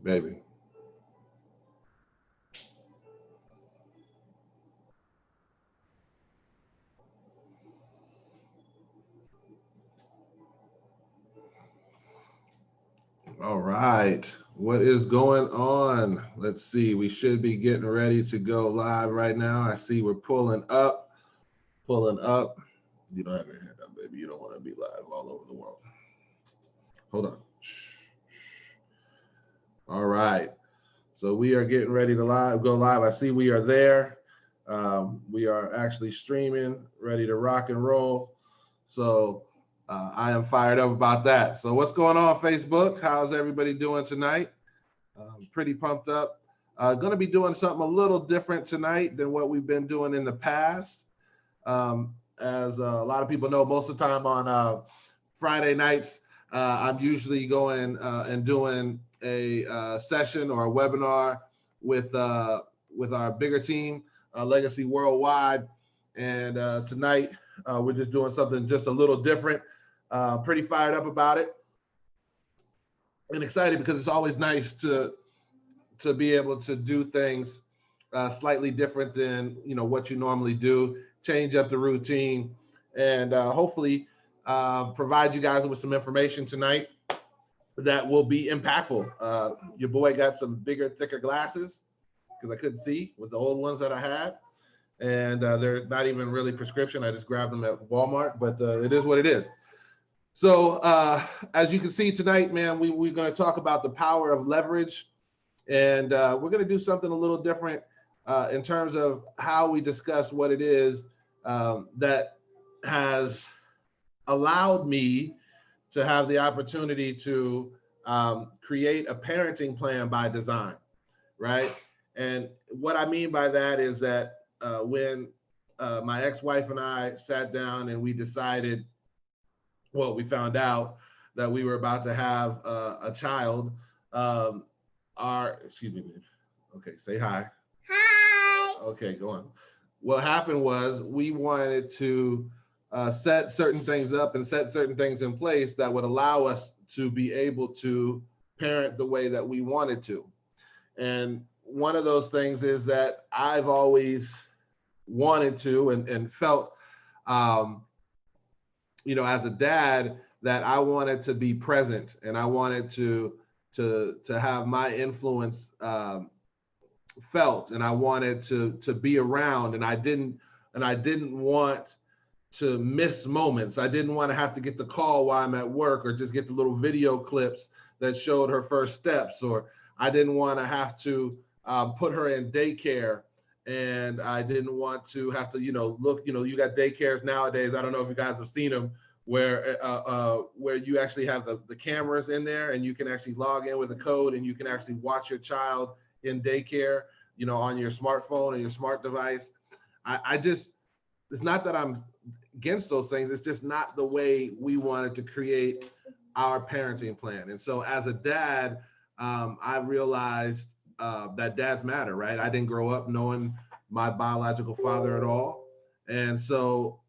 Baby. All right. What is going on? Let's see. We should be getting ready to go live right now. I see we're pulling up, pulling up. You don't have your hand up, baby. You don't want to be live all over the world. Hold on. All right. So we are getting ready to go live. I see we are there. We are actually streaming, ready to rock and roll. So I am fired up about that. So what's going on, Facebook? How's everybody doing tonight? Pretty pumped up. Going to be doing something a little different tonight than what we've been doing in the past. As a lot of people know, most of the time on Friday nights, I'm usually going and doing a session or a webinar with our bigger team, Legacy Worldwide. And tonight, we're just doing something just a little different. Pretty fired up about it and excited because it's always nice to be able to do things slightly different than what you normally do, change up the routine, and hopefully provide you guys with some information tonight that will be impactful. Your boy got some bigger, thicker glasses because I couldn't see with the old ones that I had, and they're not even really prescription. I just grabbed them at Walmart, but it is what it is. So as you can see tonight, man, we're going to talk about the power of leverage. And we're going to do something a little different in terms of how we discuss what it is that has allowed me to have the opportunity to create a parenting plan by design, right? And what I mean by that is that when my ex-wife and I sat down and we decided, well, we found out that we were about to have a child. Excuse me. Okay, say hi. Hi. Okay, go on. What happened was we wanted to set certain things up and set certain things in place that would allow us to be able to parent the way that we wanted to. And one of those things is that I've always wanted to and felt, as a dad, that I wanted to be present and I wanted to have my influence felt, and I wanted to be around, and I didn't want to miss moments. I didn't want to have to get the call while I'm at work or just get the little video clips that showed her first steps, or I didn't want to have to put her in daycare, and I didn't want to have to look, you got daycares nowadays, I don't know if you guys have seen them, where you actually have the cameras in there and you can actually log in with a code and you can actually watch your child in daycare, on your smartphone and your smart device. I just, it's not that I'm against those things. It's just not the way we wanted to create our parenting plan. And so as a dad, I realized that dads matter, right? I didn't grow up knowing my biological father at all. And so,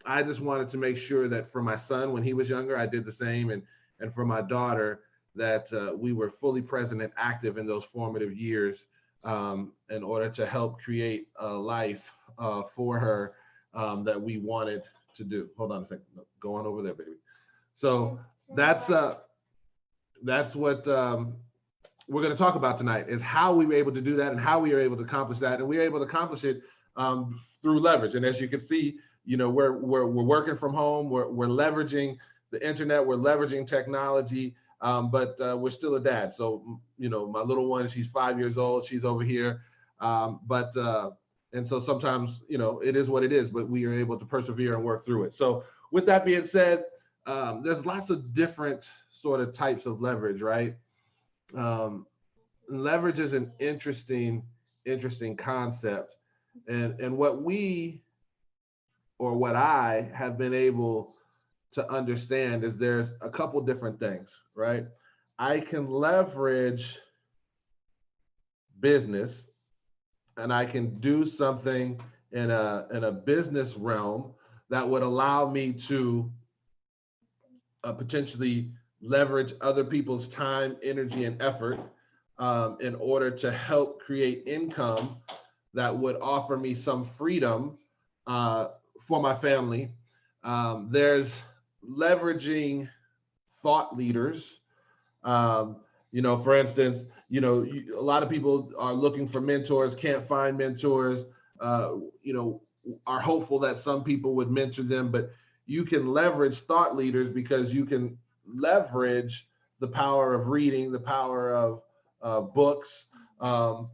I just wanted to make sure that for my son, when he was younger, I did the same. And for my daughter, that we were fully present and active in those formative years in order to help create a life for her that we wanted to do. Hold on a second. No, go on over there, baby. So that's what we're going to talk about tonight, is how we were able to do that and how we were able to accomplish that. And we were able to accomplish it through leverage. And as you can see, we're working from home. We're leveraging the internet. We're leveraging technology, but we're still a dad. So, my little one, she's 5 years old. She's over here. And so sometimes, it is what it is, but we are able to persevere and work through it. So with that being said, there's lots of different sort of types of leverage, right? Leverage is an interesting concept. And what I have been able to understand is there's a couple different things, right? I can leverage business, and I can do something in a business realm that would allow me to potentially leverage other people's time, energy, and effort in order to help create income that would offer me some freedom uh, for my family. There's leveraging thought leaders. Um, for instance, a lot of people are looking for mentors, can't find mentors, uh, you know, are hopeful that some people would mentor them, but you can leverage thought leaders because you can leverage the power of reading, the power of books. Um,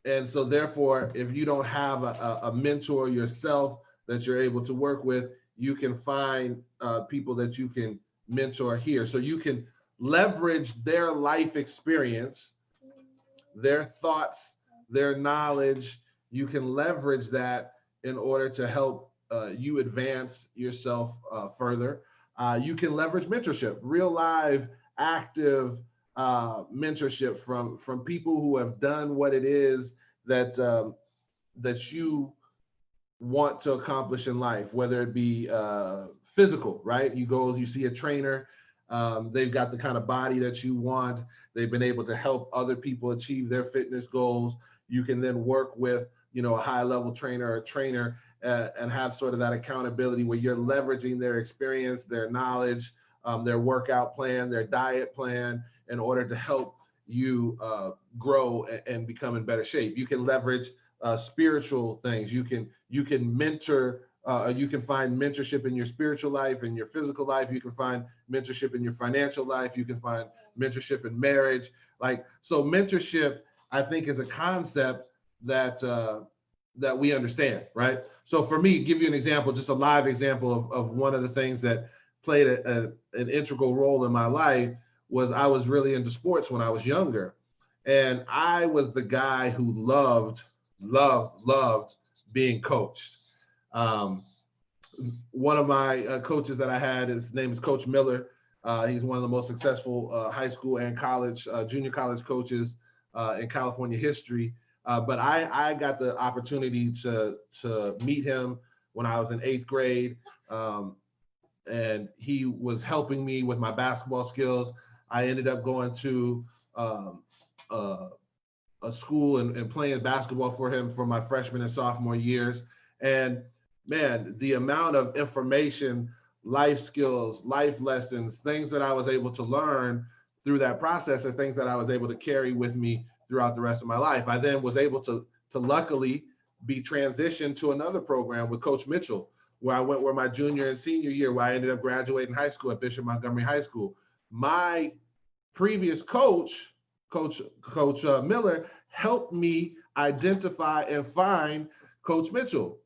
and so, therefore, if you don't have a mentor yourself that you're able to work with, you can find people that you can mentor here. So you can leverage their life experience, their thoughts, their knowledge. You can leverage that in order to help you advance yourself further. You can leverage mentorship, real live, active mentorship from people who have done what it is that that you want to accomplish in life, whether it be physical, right? You see a trainer, they've got the kind of body that you want. They've been able to help other people achieve their fitness goals. You can then work with, a high level trainer or trainer and have sort of that accountability where you're leveraging their experience, their knowledge, their workout plan, their diet plan in order to help you grow and become in better shape. You can leverage spiritual things. You can mentor. You can find mentorship in your spiritual life, in your physical life. You can find mentorship in your financial life. You can find mentorship in marriage. So, mentorship, I think, is a concept that we understand, right? So, for me, give you an example, just a live example of one of the things that played an integral role in my life was I was really into sports when I was younger, and I was the guy who loved being coached. Um, One of my coaches that I had, his name is Coach Miller. He's one of the most successful high school and college, junior college coaches in California history. But I got the opportunity to meet him when I was in 8th grade, and he was helping me with my basketball skills. I ended up going to um, uh, a school and playing basketball for him for my freshman and sophomore years. And man, the amount of information, life skills, life lessons, things that I was able to learn through that process are things that I was able to carry with me throughout the rest of my life. I then was able to luckily be transitioned to another program with Coach Mitchell, where my junior and senior year, where I ended up graduating high school at Bishop Montgomery High School. My previous Coach Miller, helped me identify and find Coach Mitchell,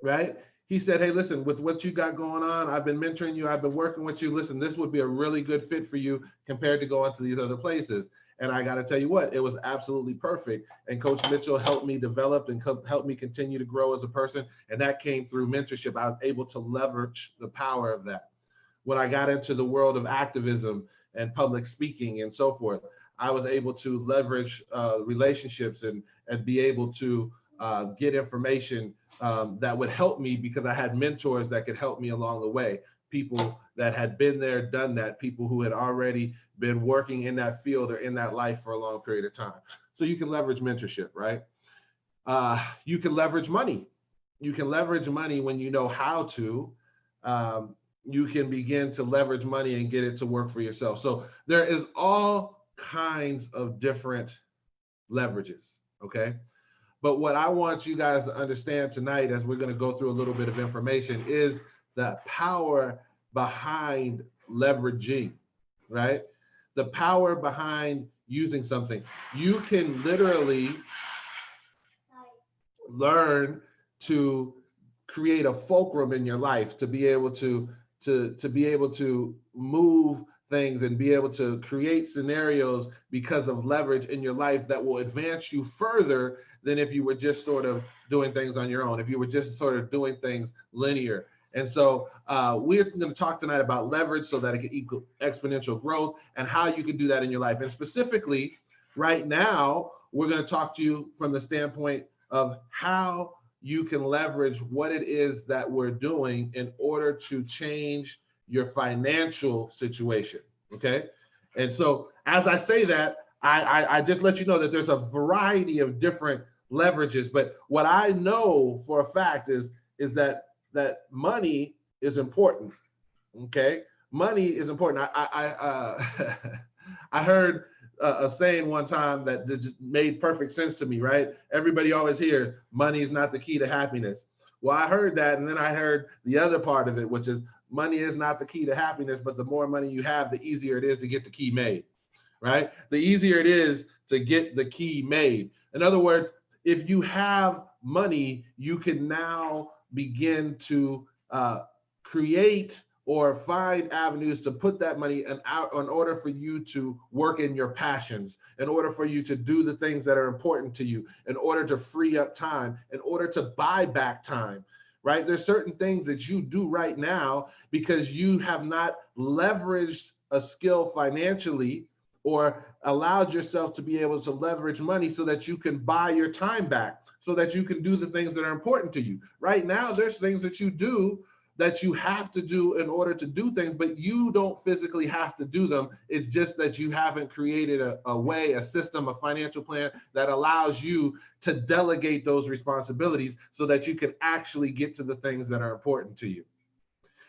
right? He said, hey, listen, with what you got going on, I've been mentoring you, I've been working with you. Listen, this would be a really good fit for you compared to going to these other places. And I got to tell you what, it was absolutely perfect. And Coach Mitchell helped me develop and helped me continue to grow as a person. And that came through mentorship. I was able to leverage the power of that. When I got into the world of activism and public speaking and so forth, I was able to leverage relationships and be able to get information that would help me because I had mentors that could help me along the way. People that had been there, done that, people who had already been working in that field or in that life for a long period of time. So you can leverage mentorship, right? You can leverage money. You can leverage money when you know how to. You can begin to leverage money and get it to work for yourself. So there is all kinds of different leverages, okay? But what I want you guys to understand tonight, as we're going to go through a little bit of information, is the power behind leveraging, right? The power behind using something. You can literally learn to create a fulcrum in your life to be able to be able to move things and be able to create scenarios because of leverage in your life that will advance you further than if you were just sort of doing things on your own, if you were just sort of doing things linear. And so we're going to talk tonight about leverage so that it can equal exponential growth and how you can do that in your life. And specifically, right now, we're going to talk to you from the standpoint of how you can leverage what it is that we're doing in order to change your financial situation. Okay. And so as I say that, I just let you know that there's a variety of different leverages, but what I know for a fact is that money is important. Okay, money is important. I heard a saying one time that just made perfect sense to me. Right? Everybody always hears money is not the key to happiness. Well, I heard that, and then I heard the other part of it, which is money is not the key to happiness, but the more money you have, the easier it is to get the key made. Right? The easier it is to get the key made. In other words, if you have money, you can now begin to create or find avenues to put that money out in order for you to work in your passions, in order for you to do the things that are important to you, in order to free up time, in order to buy back time. Right? There's certain things that you do right now because you have not leveraged a skill financially or allowed yourself to be able to leverage money so that you can buy your time back, so that you can do the things that are important to you. Right now, there's things that you do that you have to do in order to do things, but you don't physically have to do them. It's just that you haven't created a way, a system, a financial plan that allows you to delegate those responsibilities so that you can actually get to the things that are important to you.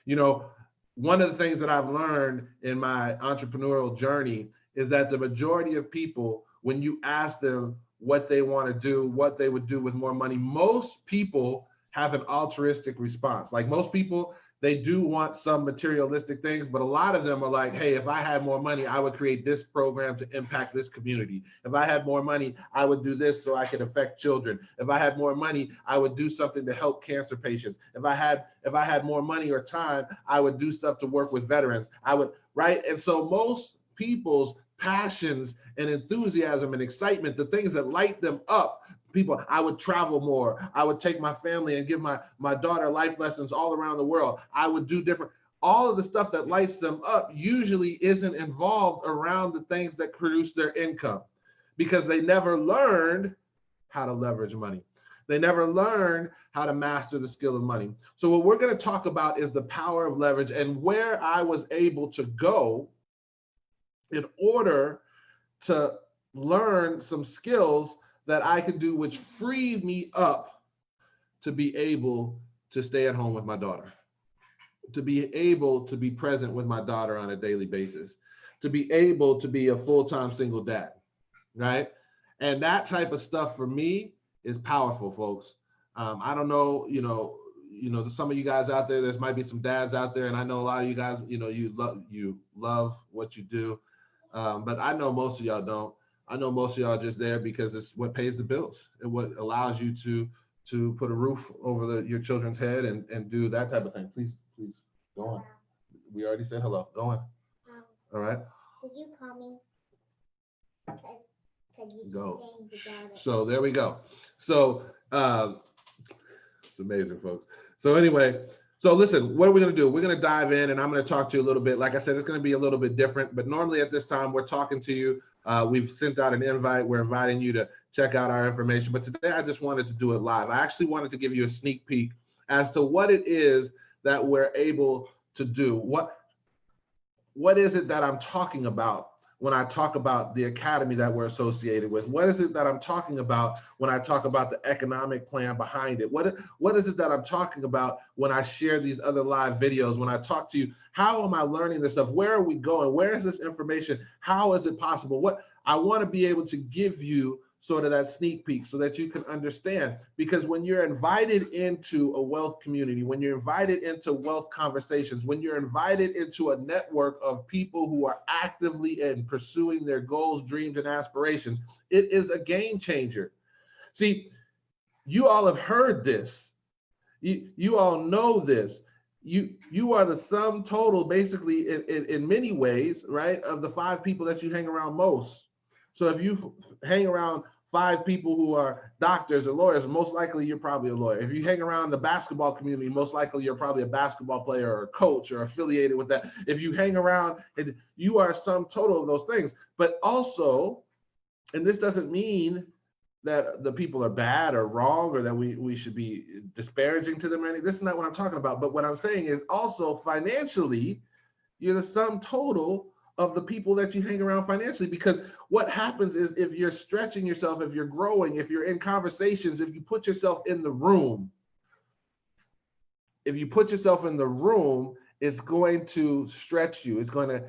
You know, one of the things that I've learned in my entrepreneurial journey is that the majority of people, when you ask them what they want to do, what they would do with more money, most people have an altruistic response. Like most people, they do want some materialistic things, but a lot of them are like, hey, if I had more money, I would create this program to impact this community. If I had more money, I would do this so I could affect children. If I had more money, I would do something to help cancer patients. If I had more money or time, I would do stuff to work with veterans. I would, right? And so most people's passions and enthusiasm and excitement, the things that light them up, people, I would travel more. I would take my family and give my daughter life lessons all around the world. I would do different, all of the stuff that lights them up usually isn't involved around the things that produce their income because they never learned how to leverage money. They never learned how to master the skill of money. So what we're going to talk about is the power of leverage and where I was able to go in order to learn some skills that I could do, which freed me up to be able to stay at home with my daughter, to be able to be present with my daughter on a daily basis, to be able to be a full-time single dad, right? And that type of stuff for me is powerful, folks. I don't know, some of you guys out there, there's might be some dads out there, and I know a lot of you guys, you love what you do. But I know most of y'all don't. I know most of y'all are just there because it's what pays the bills and what allows you to put a roof over your children's head and do that type of thing. Please go on. We already said hello. Go on. All right. Could you call me? Because you Go. keep saying So there we go. So it's amazing, folks. So anyway, so listen, what are we going to do? We're going to dive in and I'm going to talk to you a little bit. Like I said, it's going to be a little bit different, but normally at this time we're talking to you. We've sent out an invite. We're inviting you to check out our information. But today I just wanted to do it live. I actually wanted to give you a sneak peek as to what it is that we're able to do. What is it that I'm talking about when I talk about the academy that we're associated with? What is it that I'm talking about when I talk about the economic plan behind it? What is it that I'm talking about when I share these other live videos, when I talk to you? How am I learning this stuff? Where are we going? Where is this information? How is it possible? What I want to be able to give you sort of that sneak peek so that you can understand, because when you're invited into a wealth community, when you're invited into wealth conversations, when you're invited into a network of people who are actively and pursuing their goals, dreams, and aspirations, it is a game changer. See, you all have heard this. You all know this. You are the sum total, basically, in many ways, right, of the 5 people that you hang around most. So if you hang around 5 people who are doctors or lawyers, most likely you're probably a lawyer. If you hang around the basketball community, most likely you're probably a basketball player or a coach or affiliated with that. If you hang around, you are some total of those things. But also, and this doesn't mean that the people are bad or wrong or that we should be disparaging to them or anything. This is not what I'm talking about. But what I'm saying is also financially, You're the sum total of the people that you hang around financially. Because what happens is, if you're stretching yourself, if you're growing, if you're in conversations, if you put yourself in the room, it's going to stretch you. It's going to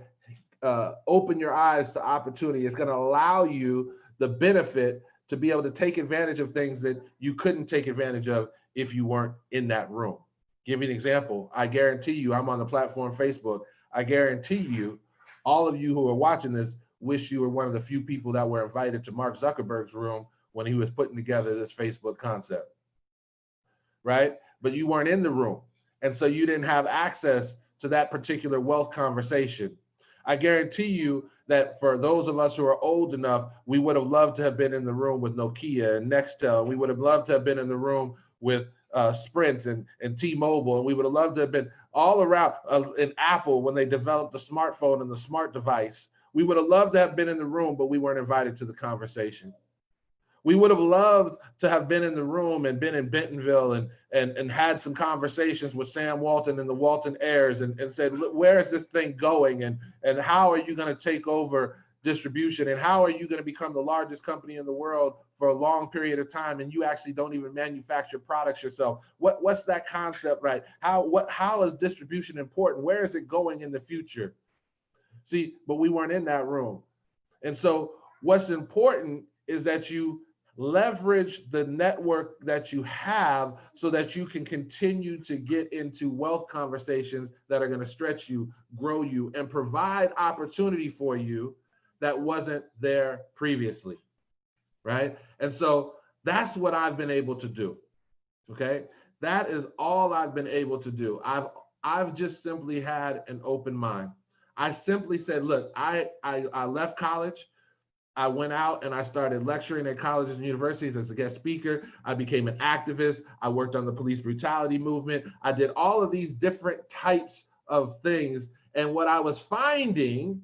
open your eyes to opportunity. It's going to allow you the benefit to be able to take advantage of things that you couldn't take advantage of if you weren't in that room. Give you an example. I guarantee you, I'm on the platform Facebook. I guarantee you, all of you who are watching this wish you were one of the few people that were invited to Mark Zuckerberg's room when he was putting together this Facebook concept, right? But you weren't in the room. And so you didn't have access to that particular wealth conversation. I guarantee you that for those of us who are old enough, we would have loved to have been in the room with Nokia and Nextel. We would have loved to have been in the room with Sprint and T-Mobile. And we would have loved to have been all around in Apple when they developed the smartphone and the smart device. We would have loved to have been in the room, but we weren't invited to the conversation. We would have loved to have been in the room and been in Bentonville and had some conversations with Sam Walton and the Walton heirs and said, where is this thing going? And how are you going to take over distribution? And how are you going to become the largest company in the world for a long period of time? And you actually don't even manufacture products yourself. What's that concept, right? How is distribution important? Where is it going in the future? See, but we weren't in that room. And so what's important is that you leverage the network that you have so that you can continue to get into wealth conversations that are going to stretch you, grow you, and provide opportunity for you that wasn't there previously, right? And so that's what I've been able to do, okay? That is all I've been able to do. I've just simply had an open mind. I simply said, look, I left college. I went out and I started lecturing at colleges and universities as a guest speaker. I became an activist. I worked on the police brutality movement. I did all of these different types of things. And what I was finding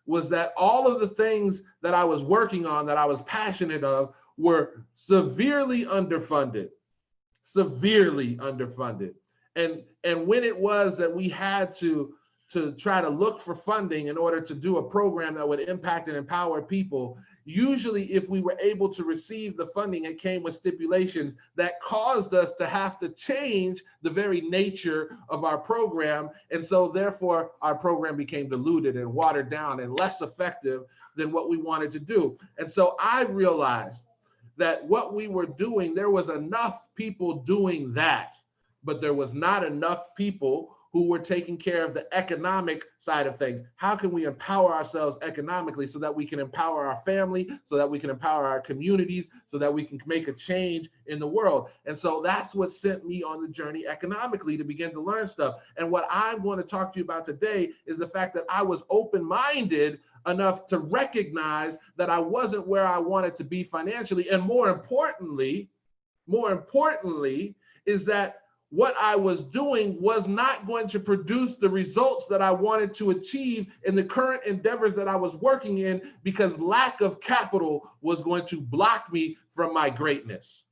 was that all of the things that I was working on, that I was passionate of, were severely underfunded. And when it was that we had to try to look for funding in order to do a program that would impact and empower people, usually if we were able to receive the funding, it came with stipulations that caused us to have to change the very nature of our program. And so therefore our program became diluted and watered down and less effective than what we wanted to do. And so I realized that what we were doing, there was enough people doing that, but there was not enough people who were taking care of the economic side of things. How can we empower ourselves economically so that we can empower our family, so that we can empower our communities, so that we can make a change in the world? And so that's what sent me on the journey economically, to begin to learn stuff. And what I'm going to talk to you about today is the fact that I was open-minded enough to recognize that I wasn't where I wanted to be financially. And more importantly, is that what I was doing was not going to produce the results that I wanted to achieve in the current endeavors that I was working in, because lack of capital was going to block me from my greatness.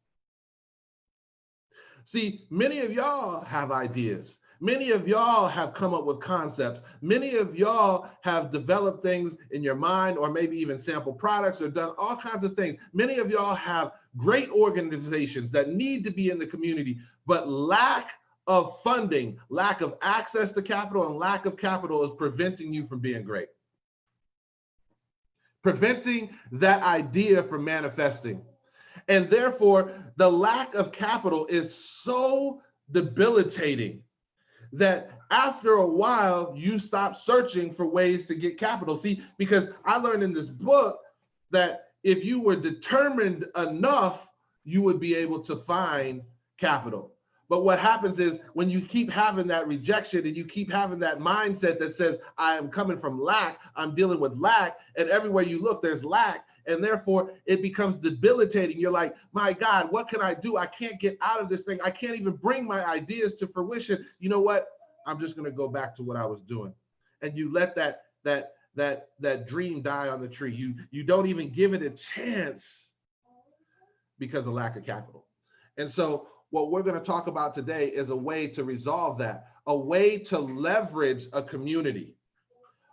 See, many of y'all have ideas. Many of y'all have come up with concepts. Many of y'all have developed things in your mind, or maybe even sample products, or done all kinds of things. Many of y'all have great organizations that need to be in the community, but lack of funding, lack of access to capital, and lack of capital is preventing you from being great. Preventing that idea from manifesting. And therefore, the lack of capital is so debilitating that after a while, you stop searching for ways to get capital. See, because I learned in this book that if you were determined enough, you would be able to find capital. But what happens is, when you keep having that rejection and you keep having that mindset that says, I am coming from lack, I'm dealing with lack, and everywhere you look, there's lack, and therefore it becomes debilitating. You're like, my God, what can I do? I can't get out of this thing. I can't even bring my ideas to fruition. You know what? I'm just going to go back to what I was doing. And you let that dream die on the tree. You don't even give it a chance because of lack of capital. And so what we're going to talk about today is a way to resolve that, a way to leverage a community,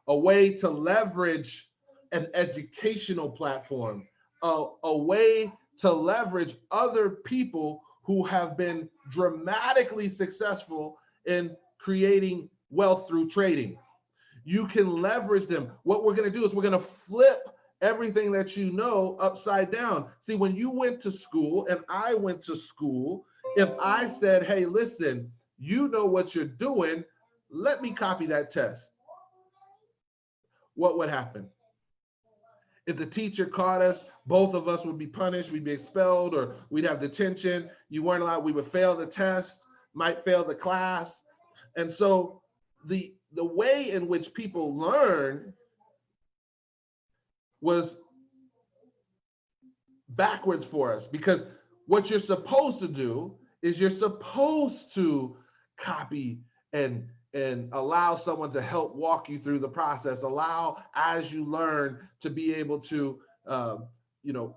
a way to leverage an educational platform, a way to leverage other people who have been dramatically successful in creating wealth through trading. You can leverage them. What we're going to do is we're going to flip everything that you know upside down. See, when you went to school and I went to school, if I said, hey, listen, you know what you're doing, let me copy that test, what would happen? If the teacher caught us, both of us would be punished, we'd be expelled, or we'd have detention. You weren't allowed, we would fail the test, might fail the class. And so the way in which people learn was backwards for us, because what you're supposed to do is you're supposed to copy and allow someone to help walk you through the process, allow as you learn to be able to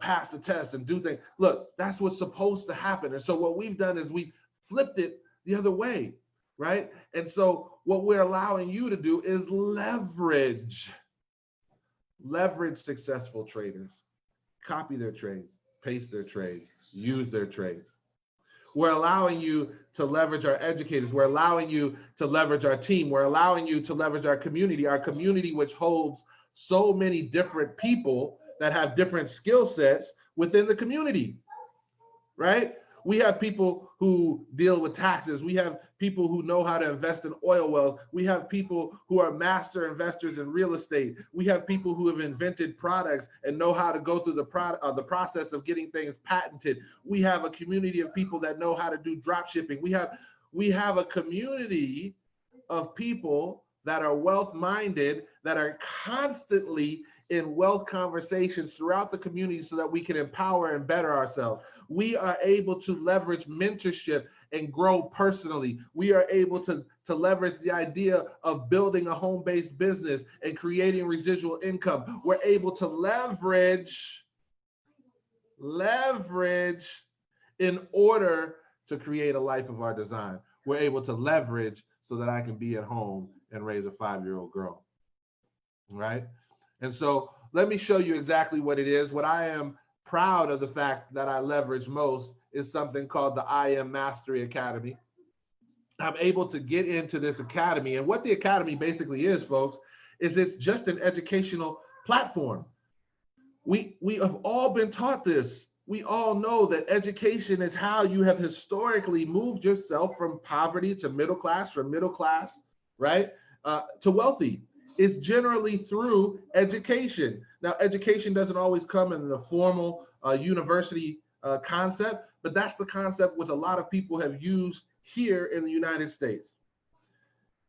pass the test and do things. Look, that's what's supposed to happen. And so what we've done is we've flipped it the other way, right? And so what we're allowing you to do is leverage successful traders, copy their trades, paste their trades, use their trades. We're allowing you to leverage our educators. We're allowing you to leverage our team. We're allowing you to leverage our community which holds so many different people that have different skill sets within the community, right? We have people who deal with taxes. We have people who know how to invest in oil wells. We have people who are master investors in real estate. We have people who have invented products and know how to go through the process of getting things patented. We have a community of people that know how to do drop shipping. We have a community of people that are wealth-minded, that are constantly in wealth conversations throughout the community so that we can empower and better ourselves. We are able to leverage mentorship and grow personally. We are able to leverage the idea of building a home-based business and creating residual income. We're able to leverage in order to create a life of our design. We're able to leverage so that I can be at home and raise a 5-year-old girl, right? And so let me show you exactly what it is. What I am proud of the fact that I leverage most is something called the I Am Mastery Academy. I'm able to get into this academy. And what the academy basically is, folks, is it's just an educational platform. We have all been taught this. We all know that education is how you have historically moved yourself from poverty to middle class, from middle class, right, to wealthy. Is generally through education. Now, education doesn't always come in the formal university concept, but that's the concept which a lot of people have used here in the United States.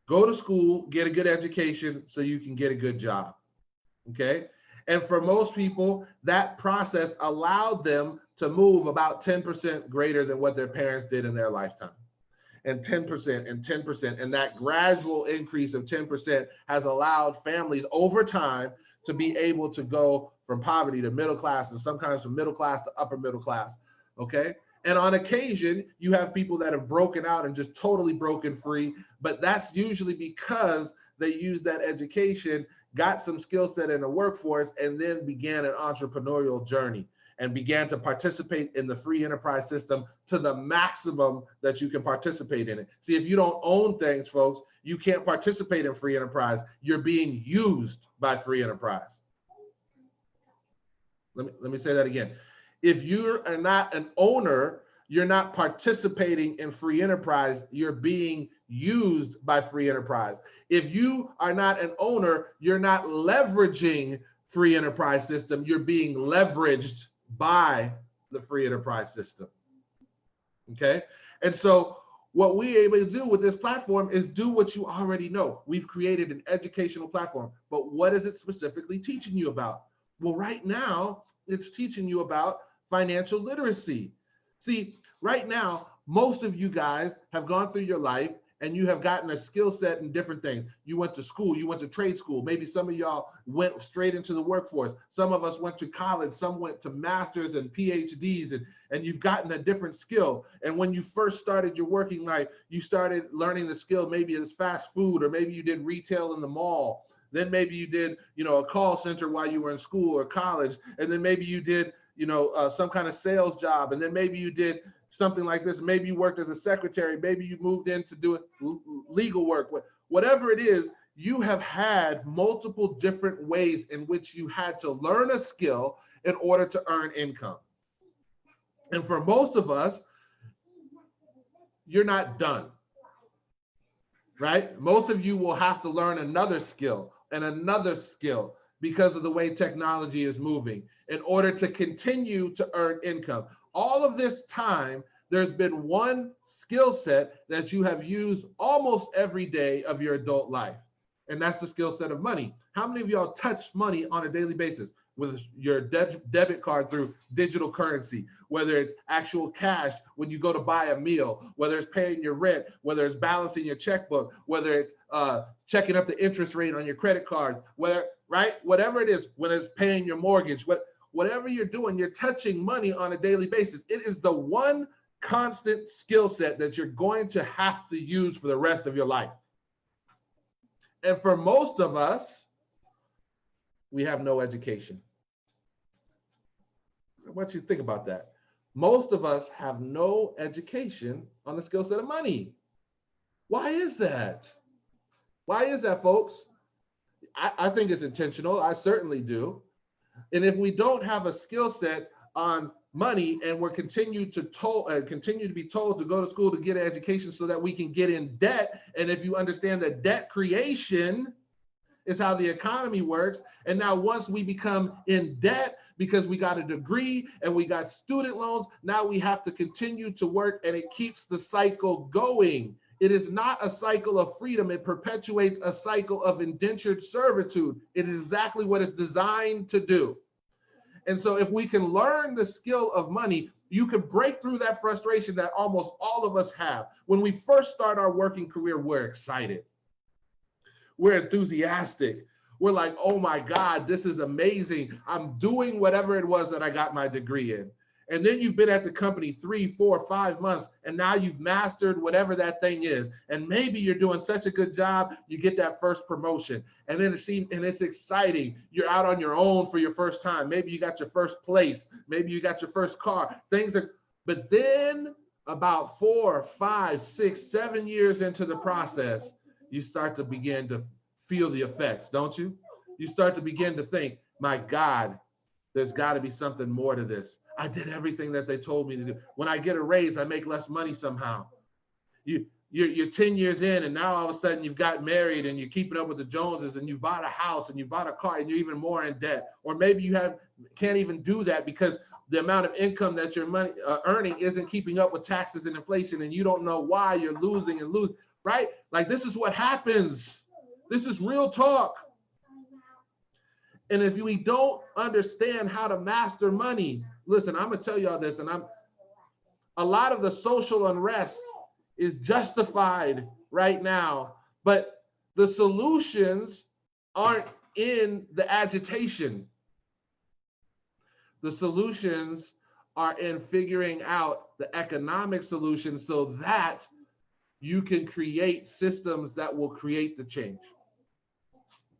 Go to school, get a good education so you can get a good job, okay? And for most people, that process allowed them to move about 10% greater than what their parents did in their lifetime. And 10% and 10%. And that gradual increase of 10% has allowed families over time to be able to go from poverty to middle class, and sometimes from middle class to upper middle class, okay? And on occasion, you have people that have broken out and just totally broken free, but that's usually because they use that education, got some skill set in the workforce, and then began an entrepreneurial journey and began to participate in the free enterprise system to the maximum that you can participate in it. See, if you don't own things, folks, you can't participate in free enterprise. You're being used by free enterprise. Let me say that again. If you are not an owner, you're not participating in free enterprise, you're being used by free enterprise. If you are not an owner, you're not leveraging free enterprise system, you're being leveraged by the free enterprise system, okay? And so what we're able to do with this platform is do what you already know. We've created an educational platform, but what is it specifically teaching you about? Well, right now, it's teaching you about financial literacy. See, right now, most of you guys have gone through your life and you have gotten a skill set in different things. You went to school, you went to trade school. Maybe some of y'all went straight into the workforce. Some of us went to college, some went to masters and PhDs, and you've gotten a different skill. And when you first started your working life, you started learning the skill, maybe it's fast food, or maybe you did retail in the mall. Then maybe you did, a call center while you were in school or college. And then maybe you did, some kind of sales job. And then maybe you did something like this. Maybe you worked as a secretary. Maybe you moved in to do legal work. Whatever it is, you have had multiple different ways in which you had to learn a skill in order to earn income. And for most of us, you're not done, right? Most of you will have to learn another skill and another skill because of the way technology is moving in order to continue to earn income. All of this time, there's been one skill set that you have used almost every day of your adult life, and that's the skill set of money. How many of y'all touch money on a daily basis with your debit card through digital currency, whether it's actual cash when you go to buy a meal, whether it's paying your rent, whether it's balancing your checkbook, whether it's checking up the interest rate on your credit cards, whatever it is, when it's paying your mortgage, whatever you're doing, you're touching money on a daily basis. It is the one constant skill set that you're going to have to use for the rest of your life. And for most of us, we have no education. I want you to think about that. Most of us have no education on the skill set of money. Why is that? Why is that, folks? I think it's intentional. I certainly do. And if we don't have a skill set on money and we're continue to be told to go to school to get an education so that we can get in debt, and if you understand that debt creation is how the economy works, and now once we become in debt because we got a degree and we got student loans, now we have to continue to work, and it keeps the cycle going. It is not a cycle of freedom. It perpetuates a cycle of indentured servitude. It is exactly what it's designed to do. And so if we can learn the skill of money, you can break through that frustration that almost all of us have. When we first start our working career, we're excited. We're enthusiastic. We're like, oh my God, this is amazing. I'm doing whatever it was that I got my degree in. And then you've been at the company 3, 4, 5 months, and now you've mastered whatever that thing is. And maybe you're doing such a good job, you get that first promotion. And then it's exciting. You're out on your own for your first time. Maybe you got your first place. Maybe you got your first car. But then about 4, 5, 6, 7 years into the process, you start to begin to feel the effects, don't you? You start to begin to think, my God, there's got to be something more to this. I did everything that they told me to do. When I get a raise, I make less money somehow. You're 10 years in, and now all of a sudden you've got married and you're keeping up with the Joneses, and you've bought a house and you bought a car, and you're even more in debt. Or maybe you can't even do that because the amount of income that you're earning isn't keeping up with taxes and inflation, and you don't know why you're losing, right? Like, this is what happens. This is real talk. And if we don't understand how to master money, listen, I'm gonna tell y'all this, and a lot of the social unrest is justified right now, but the solutions aren't in the agitation. The solutions are in figuring out the economic solutions so that you can create systems that will create the change.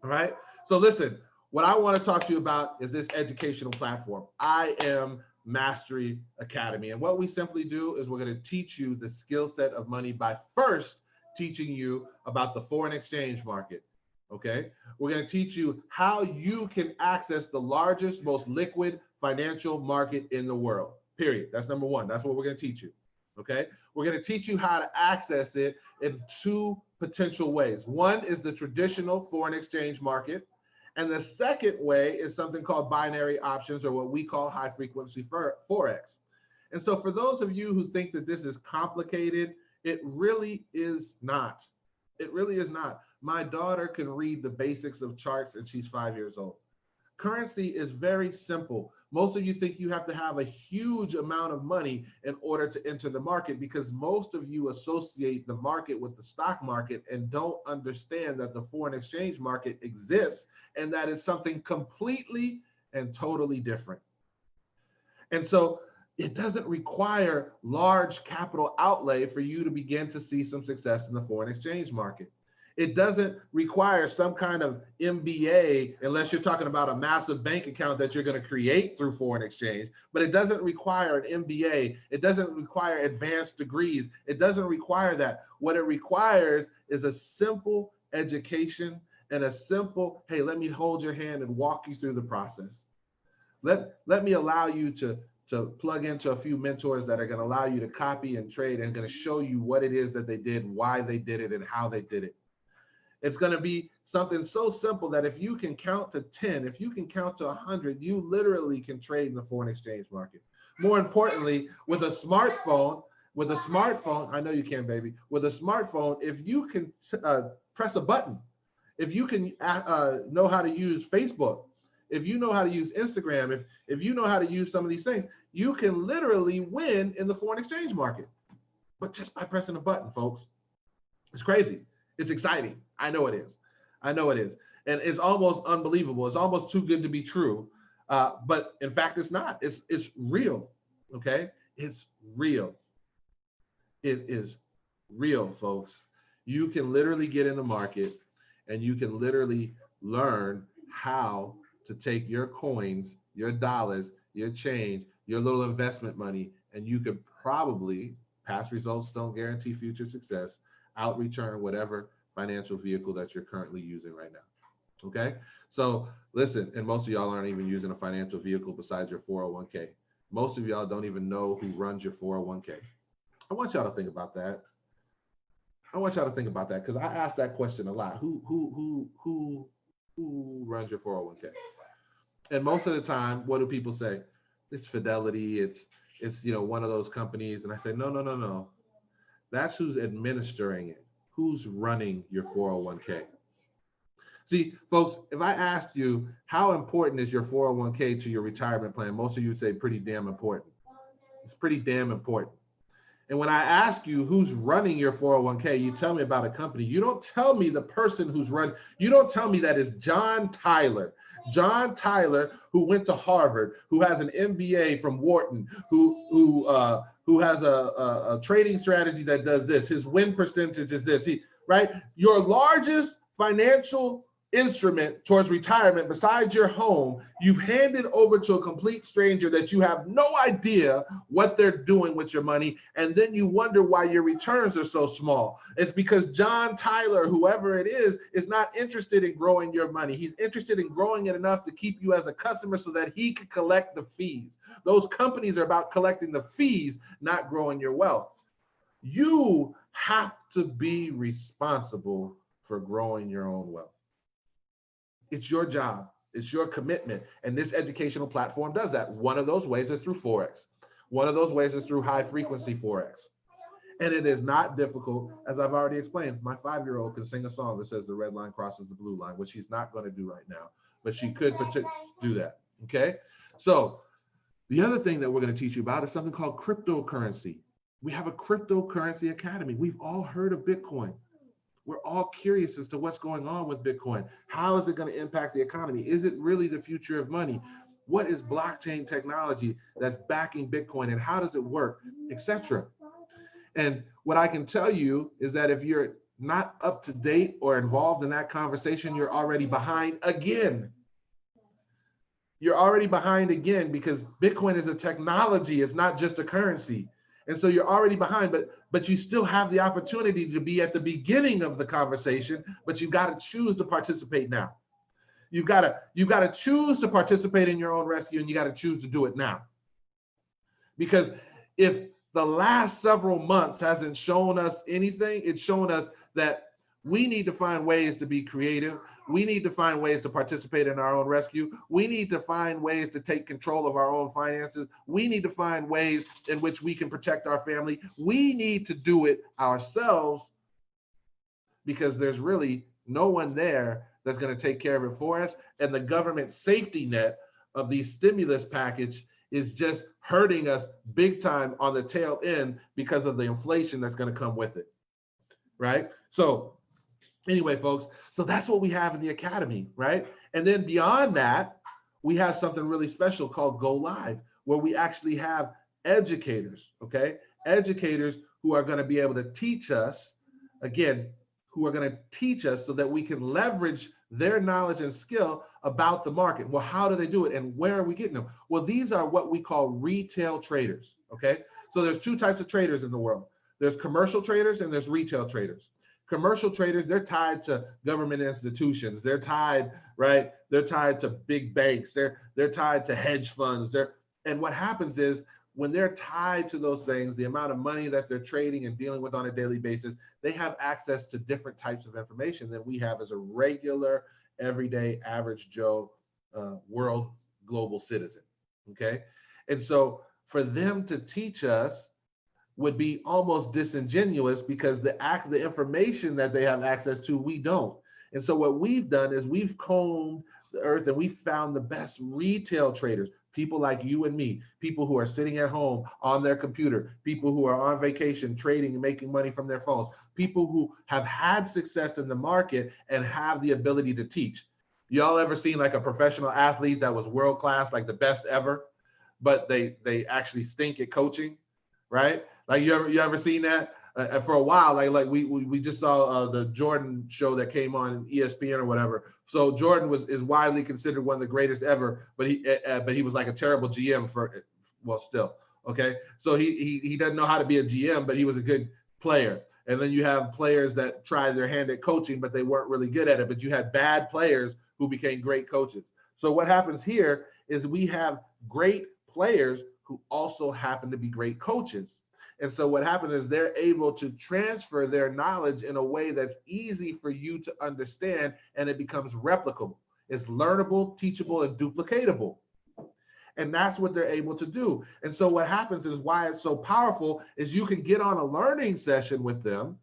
All right. So listen, what I want to talk to you about is this educational platform. I am Mastery Academy. And what we simply do is we're going to teach you the skill set of money by first teaching you about the foreign exchange market. Okay. We're going to teach you how you can access the largest, most liquid financial market in the world, period. That's number one. That's what we're going to teach you. Okay. We're going to teach you how to access it in 2 potential ways. One is the traditional foreign exchange market. And the second way is something called binary options, or what we call high frequency Forex. And so for those of you who think that this is complicated, it really is not. It really is not. My daughter can read the basics of charts and she's 5 years old. Currency is very simple. Most of you think you have to have a huge amount of money in order to enter the market, because most of you associate the market with the stock market and don't understand that the foreign exchange market exists and that is something completely and totally different. And so it doesn't require large capital outlay for you to begin to see some success in the foreign exchange market. It doesn't require some kind of MBA unless you're talking about a massive bank account that you're going to create through foreign exchange, but it doesn't require an MBA. It doesn't require advanced degrees. It doesn't require that. What it requires is a simple education and a simple, hey, let me hold your hand and walk you through the process. Let me allow you to plug into a few mentors that are going to allow you to copy and trade and going to show you what it is that they did, why they did it, and how they did it. It's going to be something so simple that if you can count to 10, if you can count to 100, you literally can trade in the foreign exchange market. More importantly, with a smartphone, I know you can, baby. With a smartphone, if you can press a button, if you can know how to use Facebook, if you know how to use Instagram, if you know how to use some of these things, you can literally win in the foreign exchange market. But just by pressing a button, folks. It's crazy. It's exciting. I know it is. I know it is. And it's almost unbelievable. It's almost too good to be true. But in fact, it's not. It's real. Okay? It's real. It is real, folks. You can literally get in the market and you can literally learn how to take your coins, your dollars, your change, your little investment money, and you could probably, past results don't guarantee future success, out return whatever financial vehicle that you're currently using right now. Okay? So listen, and most of y'all aren't even using a financial vehicle besides your 401k. Most of y'all don't even know who runs your 401k. I want y'all to think about that. I want y'all to think about that because I ask that question a lot. Who runs your 401k? And most of the time, what do people say? It's Fidelity. It's one of those companies. And I say, no. That's who's administering it. Who's running your 401k? See, folks, if I asked you how important is your 401k to your retirement plan, most of you would say pretty damn important. It's pretty damn important. And when I ask you who's running your 401k, you tell me about a company. You don't tell me the person who's running. You don't tell me that is John Tyler. John Tyler, who went to Harvard, who has an MBA from Wharton, who has a trading strategy that does this. His win percentage is this. Right? Your largest financial instrument towards retirement besides your home, you've handed over to a complete stranger that you have no idea what they're doing with your money, and then you wonder why your returns are so small. It's because John Tyler, whoever it is not interested in growing your money. He's interested in growing it enough to keep you as a customer so that he can collect the fees. Those companies are about collecting the fees, not growing your wealth. You have to be responsible for growing your own wealth. It's your job. It's your commitment. And this educational platform does that. One of those ways is through Forex. One of those ways is through high frequency Forex. And it is not difficult. As I've already explained, my 5-year-old can sing a song that says the red line crosses the blue line, which she's not going to do right now, but she could do that. Okay. So the other thing that we're going to teach you about is something called cryptocurrency. We have a cryptocurrency academy. We've all heard of Bitcoin. We're all curious as to what's going on with Bitcoin. How is it going to impact the economy? Is it really the future of money? What is blockchain technology that's backing Bitcoin and how does it work, etc.? And what I can tell you is that if you're not up to date or involved in that conversation, you're already behind again. You're already behind again because Bitcoin is a technology. It's not just a currency. And so you're already behind, but you still have the opportunity to be at the beginning of the conversation, but you've got to choose to participate now. You've got to choose to participate in your own rescue, and you got to choose to do it now. Because if the last several months hasn't shown us anything, it's shown us that we need to find ways to be creative. We need to find ways to participate in our own rescue. We need to find ways to take control of our own finances. We need to find ways in which we can protect our family. We need to do it ourselves because there's really no one there that's going to take care of it for us. And the government safety net of the stimulus package is just hurting us big time on the tail end because of the inflation that's going to come with it, right? So anyway, folks, so that's what we have in the academy, right? And then beyond that, we have something really special called Go Live, where we actually have educators, okay? Educators who are going to be able to teach us, again, who are going to teach us so that we can leverage their knowledge and skill about the market. Well, how do they do it and where are we getting them? Well, these are what we call retail traders, okay? So there's two types of traders in the world. There's commercial traders and there's retail traders. Commercial traders, they're tied to government institutions. They're tied, right? They're tied to big banks. They're tied to hedge funds. And what happens is when they're tied to those things, the amount of money that they're trading and dealing with on a daily basis, they have access to different types of information than we have as a regular, everyday, average Joe, world global citizen. Okay. And so for them to teach us would be almost disingenuous because the information that they have access to, we don't. And so what we've done is we've combed the earth and we found the best retail traders, people like you and me, people who are sitting at home on their computer, people who are on vacation trading and making money from their phones, people who have had success in the market and have the ability to teach. Y'all ever seen like a professional athlete that was world class, like the best ever, but they actually stink at coaching, right? Like you ever seen that? For a while, like we just saw the Jordan show that came on ESPN or whatever. So Jordan is widely considered one of the greatest ever, but he was like a terrible GM still. Okay, so he doesn't know how to be a GM, but he was a good player. And then you have players that tried their hand at coaching, but they weren't really good at it. But you had bad players who became great coaches. So what happens here is we have great players who also happen to be great coaches. And so what happens is they're able to transfer their knowledge in a way that's easy for you to understand, and it becomes replicable. It's learnable, teachable, and duplicatable. And that's what they're able to do. And so what happens is why it's so powerful is you can get on a learning session with them.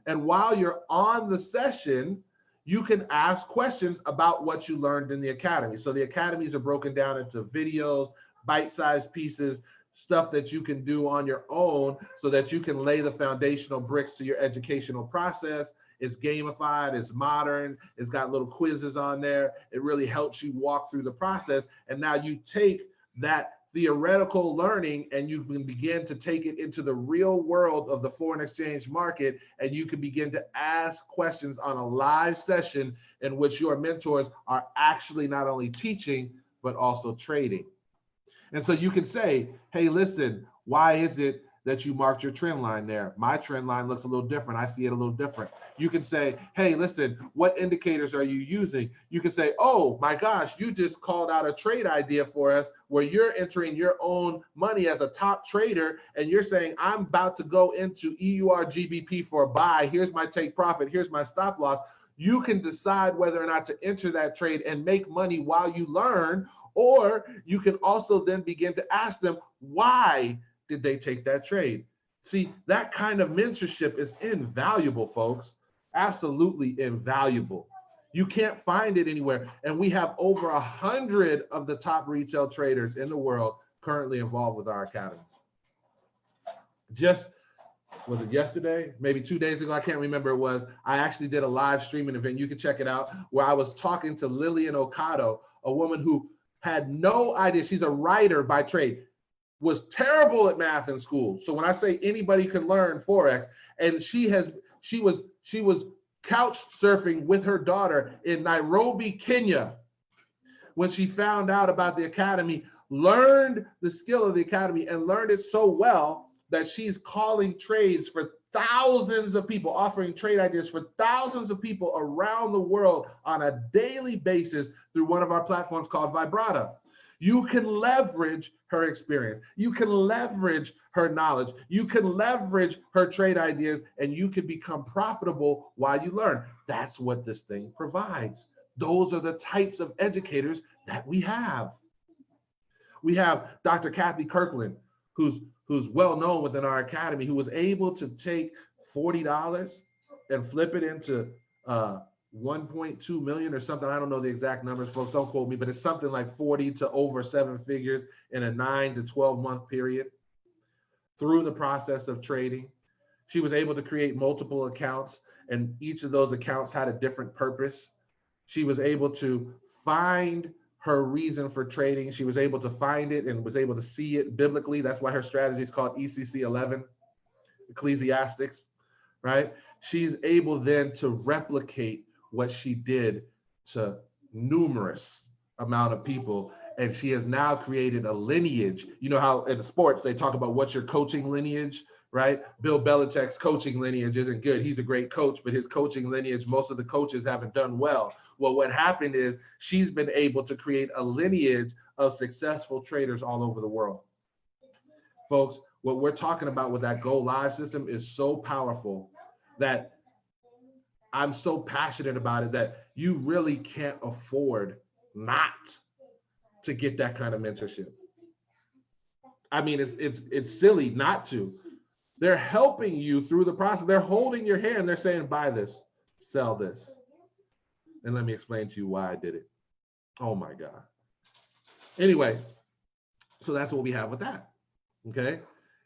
And while you're on the session, you can ask questions about what you learned in the academy. So the academies are broken down into videos, bite-sized pieces, stuff that you can do on your own so that you can lay the foundational bricks to your educational process. It's gamified, it's modern, it's got little quizzes on there. It really helps you walk through the process. And now you take that theoretical learning and you can begin to take it into the real world of the foreign exchange market, and you can begin to ask questions on a live session in which your mentors are actually not only teaching, but also trading. And so you can say, hey, listen, why is it that you marked your trend line there? My trend line looks a little different. I see it a little different. You can say, hey, listen, what indicators are you using? You can say, oh my gosh, you just called out a trade idea for us where you're entering your own money as a top trader. And you're saying, I'm about to go into EUR GBP for a buy. Here's my take profit. Here's my stop loss. You can decide whether or not to enter that trade and make money while you learn. Or you can also then begin to ask them, why did they take that trade? See, that kind of mentorship is invaluable, folks. Absolutely invaluable. You can't find it anywhere. And we have over 100 of the top retail traders in the world currently involved with our academy. Just, was it yesterday? Maybe 2 days ago, I can't remember it was. I actually did a live streaming event. You can check it out, where I was talking to Lillian Okado, a woman who had no idea. She's a writer by trade, was terrible at math in school. So when I say anybody can learn Forex, and she was couch surfing with her daughter in Nairobi, Kenya, when she found out about the academy, learned the skill of the academy and learned it so well that she's calling trades for thousands of people, offering trade ideas for thousands of people around the world on a daily basis through one of our platforms called Vibrata. You can leverage her experience. You can leverage her knowledge. You can leverage her trade ideas, and you can become profitable while you learn. That's what this thing provides. Those are the types of educators that we have. We have Dr. Kathy Kirkland, who's well known within our academy, who was able to take $40 and flip it into 1.2 million or something. I don't know the exact numbers, folks, don't quote me, but it's something like 40 to over 7 figures in a 9 to 12 month period through the process of trading. She was able to create multiple accounts, and each of those accounts had a different purpose. She was able to find her reason for trading. She was able to find it and was able to see it biblically. That's why her strategy is called ECC 11, Ecclesiastics, right? she's able then to replicate what she did to numerous amount of people. And she has now created a lineage. You know how in sports they talk about what's your coaching lineage, right? Bill Belichick's coaching lineage isn't good. He's a great coach, but his coaching lineage, most of the coaches haven't done well. Well, what happened is she's been able to create a lineage of successful traders all over the world. Folks, what we're talking about with that Go Live system is so powerful that I'm so passionate about it that you really can't afford not to get that kind of mentorship. I mean, it's silly not to. They're helping you through the process. They're holding your hand. They're saying, buy this, sell this. And let me explain to you why I did it. Oh my God. Anyway, so that's what we have with that. Okay.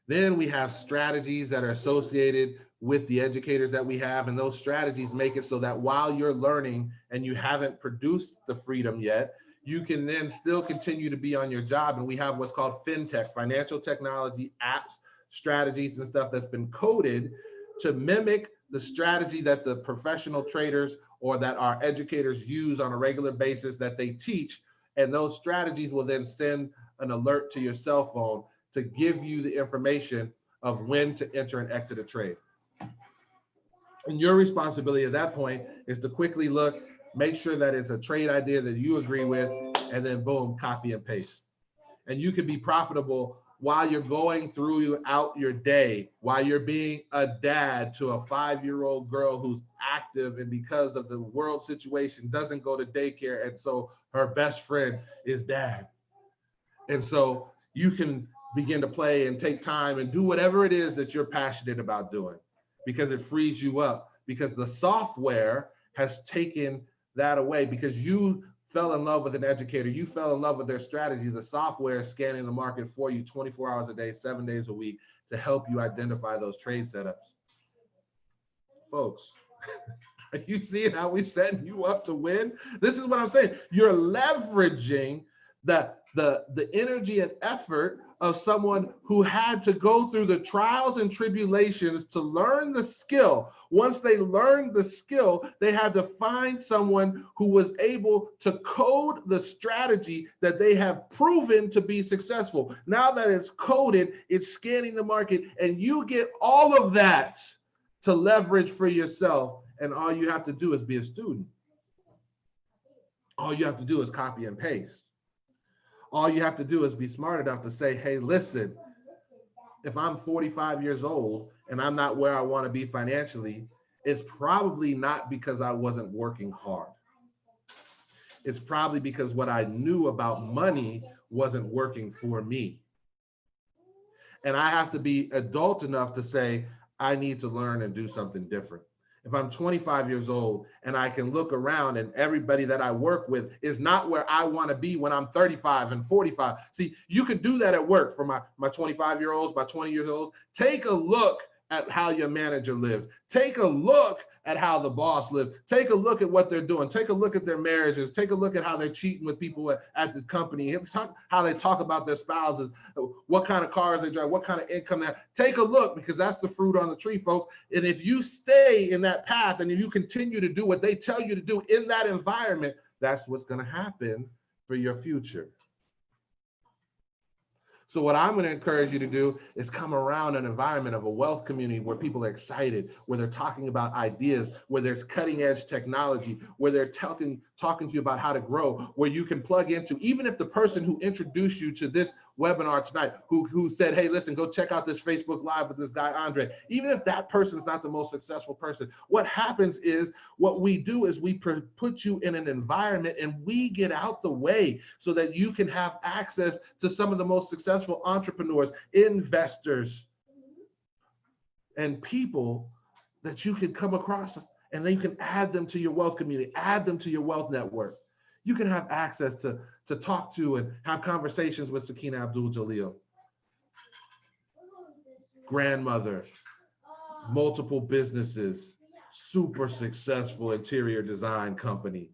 Then we have strategies that are associated with the educators that we have. And those strategies make it so that while you're learning and you haven't produced the freedom yet, you can then still continue to be on your job. And we have what's called fintech, financial technology apps, strategies and stuff that's been coded to mimic the strategy that the professional traders or that our educators use on a regular basis that they teach. And those strategies will then send an alert to your cell phone to give you the information of when to enter and exit a trade. And your responsibility at that point is to quickly look, make sure that it's a trade idea that you agree with, and then boom, copy and paste. And you can be profitable while you're going throughout your day, while you're being a dad to a 5-year-old girl who's active and because of the world situation doesn't go to daycare. And so her best friend is dad. And so you can begin to play and take time and do whatever it is that you're passionate about doing because it frees you up, because the software has taken that away because you fell in love with an educator, you fell in love with their strategy. The software is scanning the market for you 24 hours a day, 7 days a week to help you identify those trade setups. Folks, are you seeing how we're setting you up to win? This is what I'm saying. You're leveraging the energy and effort of someone who had to go through the trials and tribulations to learn the skill. Once they learned the skill, they had to find someone who was able to code the strategy that they have proven to be successful. Now that it's coded, it's scanning the market, and you get all of that to leverage for yourself. And all you have to do is be a student. All you have to do is copy and paste. All you have to do is be smart enough to say, hey, listen, if I'm 45 years old and I'm not where I want to be financially, it's probably not because I wasn't working hard. It's probably because what I knew about money wasn't working for me. And I have to be adult enough to say, I need to learn and do something different. If I'm 25 years old and I can look around and everybody that I work with is not where I want to be when I'm 35 and 45. See, you can do that at work for my 25-year-olds, my 20-year-olds. Take a look at how your manager lives. Take a look at how the boss lives. Take a look at what they're doing. Take a look at their marriages. Take a look at how they're cheating with people at the company. How they talk about their spouses, what kind of cars they drive, what kind of income they have. Take a look, because that's the fruit on the tree, folks. And if you stay in that path and if you continue to do what they tell you to do in that environment, that's what's going to happen for your future. So what I'm going to encourage you to do is come around an environment of a wealth community where people are excited, where they're talking about ideas, where there's cutting edge technology, where they're talking to you about how to grow, where you can plug into, even if the person who introduced you to this webinar tonight, who said, hey, listen, go check out this Facebook Live with this guy, Andre, even if that person's not the most successful person, what happens is what we do is we put you in an environment and we get out the way so that you can have access to some of the most successful entrepreneurs, investors, and people that you can come across, and then you can add them to your wealth community, add them to your wealth network. You can have access to talk to and have conversations with Sakina Abdul-Jalil, grandmother, multiple businesses, super successful interior design company.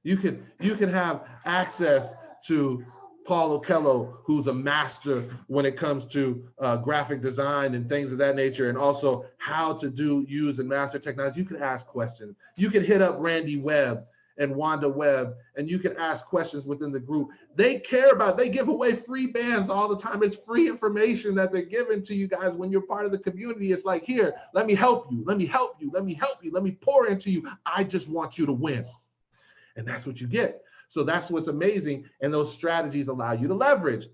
You can have access to Paul Okello, who's a master when it comes to graphic design and things of that nature, and also how to use and master technology. You can ask questions. You can hit up Randy Webb and Wanda Webb, and you can ask questions within the group. They care about, they give away free bands all the time. It's free information that they're giving to you guys when you're part of the community. It's like, here, let me help you, let me help you, let me help you, let me pour into you. I just want you to win. And that's what you get. So that's what's amazing. And those strategies allow you to leverage,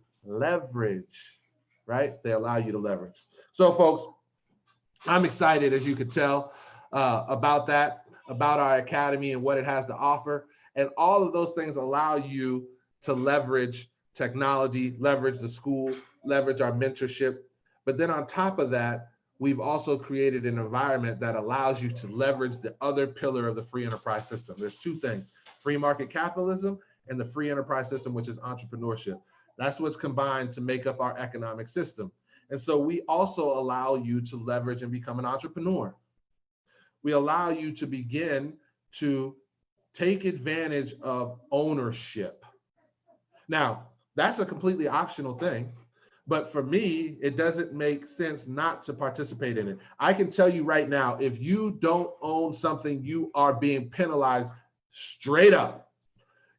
right? They allow you to leverage. So folks, I'm excited, as you could tell, about that, about our academy and what it has to offer. And all of those things allow you to leverage technology, leverage the school, leverage our mentorship. But then on top of that, we've also created an environment that allows you to leverage the other pillar of the free enterprise system. There's two things: free market capitalism and the free enterprise system, which is entrepreneurship. That's what's combined to make up our economic system. And so we also allow you to leverage and become an entrepreneur. We allow you to begin to take advantage of ownership. Now, that's a completely optional thing, but for me, it doesn't make sense not to participate in it. I can tell you right now, if you don't own something, you are being penalized straight up.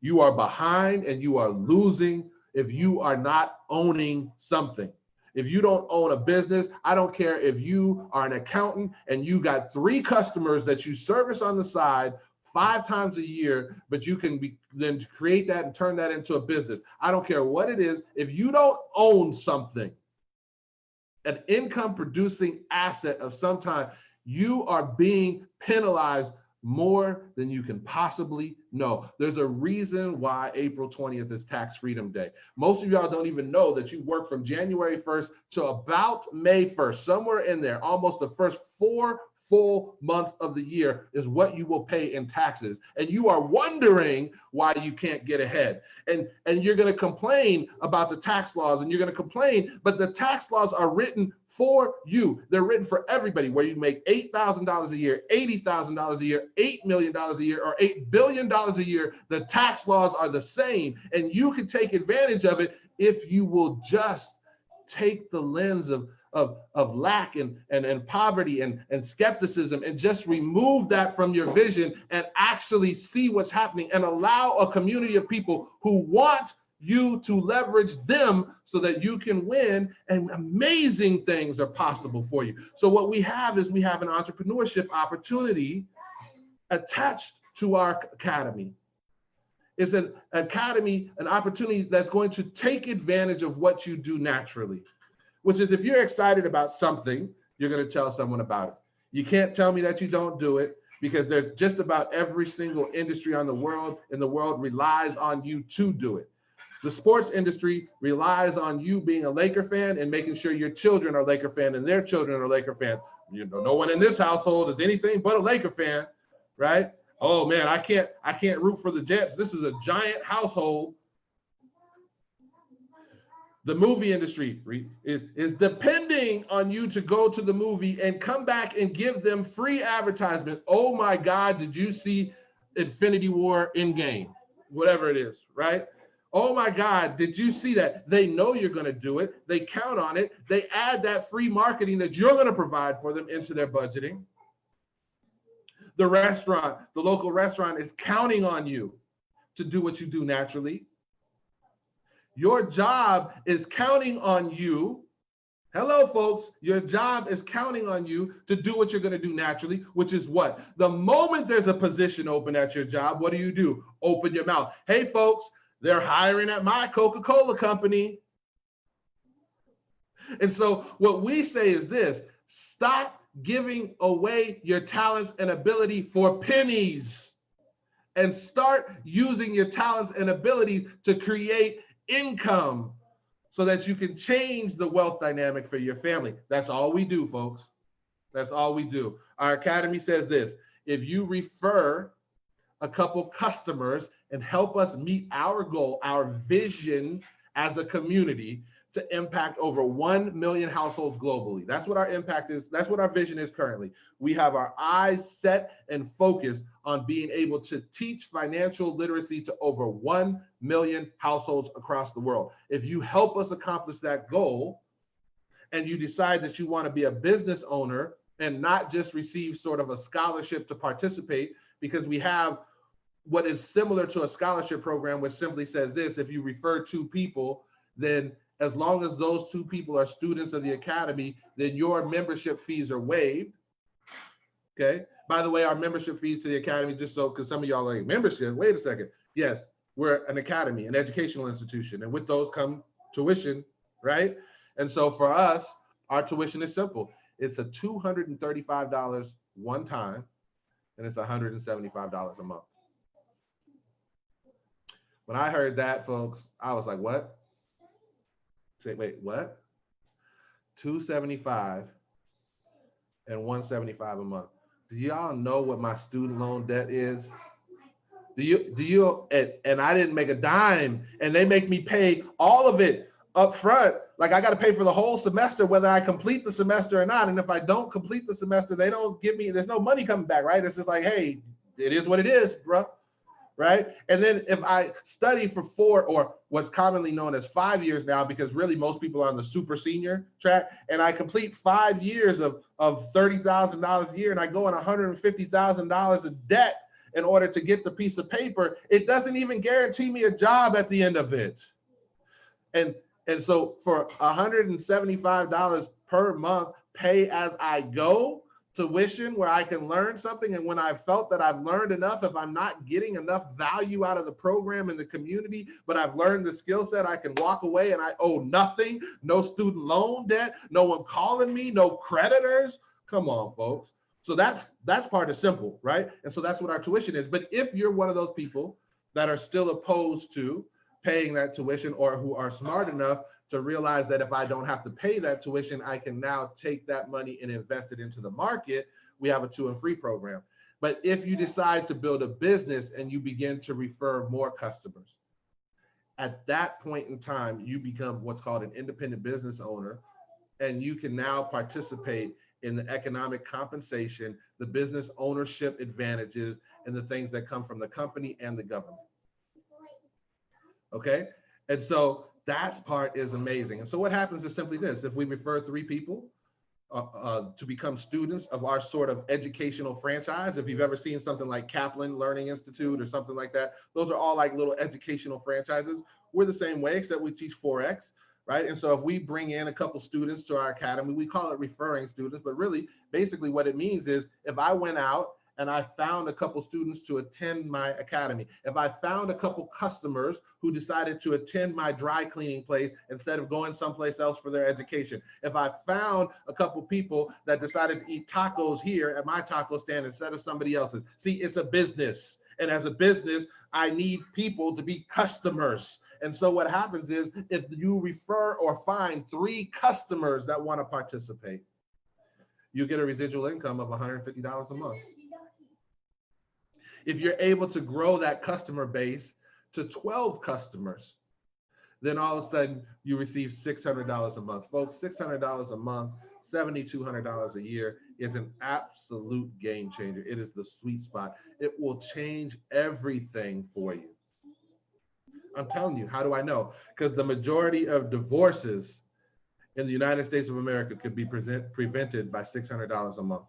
You are behind and you are losing if you are not owning something. If you don't own a business, I don't care if you are an accountant and you got 3 customers that you service on the side 5 times a year, but you can then create that and turn that into a business. I don't care what it is. If you don't own something, an income producing asset of some kind, you are being penalized more than you can possibly know. There's a reason why April 20th is Tax Freedom Day. Most of y'all don't even know that you work from January 1st to about May 1st, somewhere in there, almost the first 4 full months of the year is what you will pay in taxes. And you are wondering why you can't get ahead. And you're going to complain about the tax laws, and you're going to complain, but the tax laws are written for you. They're written for everybody, where you make $8,000 a year, $80,000 a year, $8 million a year, or $8 billion a year. The tax laws are the same, and you can take advantage of it if you will just take the lens of lack and poverty and skepticism, and just remove that from your vision and actually see what's happening, and allow a community of people who want you to leverage them so that you can win, and amazing things are possible for you. So what we have is we have an entrepreneurship opportunity attached to our academy. It's an academy, an opportunity that's going to take advantage of what you do naturally, which is, if you're excited about something, you're going to tell someone about it. You can't tell me that you don't do it, because there's just about every single industry in the world relies on you to do it. The sports industry relies on you being a Laker fan and making sure your children are Laker fans and their children are Laker fans. You know, no one in this household is anything but a Laker fan, right? Oh man, I can't root for the Jets. This is a giant household. The movie industry is depending on you to go to the movie and come back and give them free advertisement. Oh my God, did you see Infinity War Endgame? Whatever it is, right? Oh my God, did you see that? They know you're going to do it. They count on it. They add that free marketing that you're going to provide for them into their budgeting. The restaurant, the local restaurant, is counting on you to do what you do naturally. Your job is counting on you. Hello, folks. Your job is counting on you to do what you're going to do naturally, which is what? The moment there's a position open at your job, what do? Open your mouth. Hey, folks, they're hiring at my Coca-Cola company. And so what we say is this: stop giving away your talents and ability for pennies, and start using your talents and ability to create income so that you can change the wealth dynamic for your family. That's all we do, folks. That's all we do. Our academy says this: if you refer a couple customers and help us meet our goal, our vision as a community, to impact over 1 million households globally. That's what our impact is. That's what our vision is currently. We have our eyes set and focused on being able to teach financial literacy to over 1 million households across the world. If you help us accomplish that goal and you decide that you want to be a business owner and not just receive sort of a scholarship to participate, because we have what is similar to a scholarship program, which simply says this: if you refer 2 people, then as long as those 2 people are students of the academy, then your membership fees are waived. Okay. By the way, our membership fees to the academy, just so, because some of y'all are like, membership, wait a second. Yes, we're an academy, an educational institution, and with those come tuition, right? And so for us, our tuition is simple. It's a $235 one time, and it's $175 a month. When I heard that, folks, I was like, what? Say, wait, what? 275 and 175 a month. Do y'all know what my student loan debt is? Do you, and I didn't make a dime, and they make me pay all of it up front. Like, I got to pay for the whole semester, whether I complete the semester or not. And if I don't complete the semester, they don't give me, there's no money coming back, right? It's just like, hey, it is what it is, bro. Right? And then if I study for 4, or what's commonly known as 5 years now, because really most people are on the super senior track, and I complete 5 years of $30,000 a year, and I go on $150,000 of debt in order to get the piece of paper, it doesn't even guarantee me a job at the end of it. And so for $175 per month, pay as I go tuition, where I can learn something, and when I felt that I've learned enough, if I'm not getting enough value out of the program and the community, but I've learned the skill set, I can walk away and I owe nothing, no student loan debt, no one calling me, no creditors. Come on, folks. So that's part is simple, right? And so that's what our tuition is. But if you're one of those people that are still opposed to paying that tuition, or who are smart enough to realize that if I don't have to pay that tuition, I can now take that money and invest it into the market, we have a 2 and free program. But if you decide to build a business and you begin to refer more customers, at that point in time, you become what's called an independent business owner, and you can now participate in the economic compensation, the business ownership advantages, and the things that come from the company and the government. Okay? And so that part is amazing. And so what happens is simply this: if we refer 3 people to become students of our sort of educational franchise, if you've ever seen something like Kaplan Learning Institute or something like that, those are all like little educational franchises. We're the same way, except we teach Forex, right? And so if we bring in a couple students to our academy, we call it referring students, but really, basically what it means is if I went out and I found a couple students to attend my academy, if I found a couple customers who decided to attend my dry cleaning place instead of going someplace else for their education, if I found a couple people that decided to eat tacos here at my taco stand instead of somebody else's. See, it's a business. And as a business, I need people to be customers. And so what happens is, if you refer or find 3 customers that want to participate, you get a residual income of $150 a month. If you're able to grow that customer base to 12 customers, then all of a sudden you receive $600 a month. Folks, $600 a month, $7,200 a year is an absolute game changer. It is the sweet spot. It will change everything for you. I'm telling you, how do I know? Because the majority of divorces in the United States of America could be prevented by $600 a month.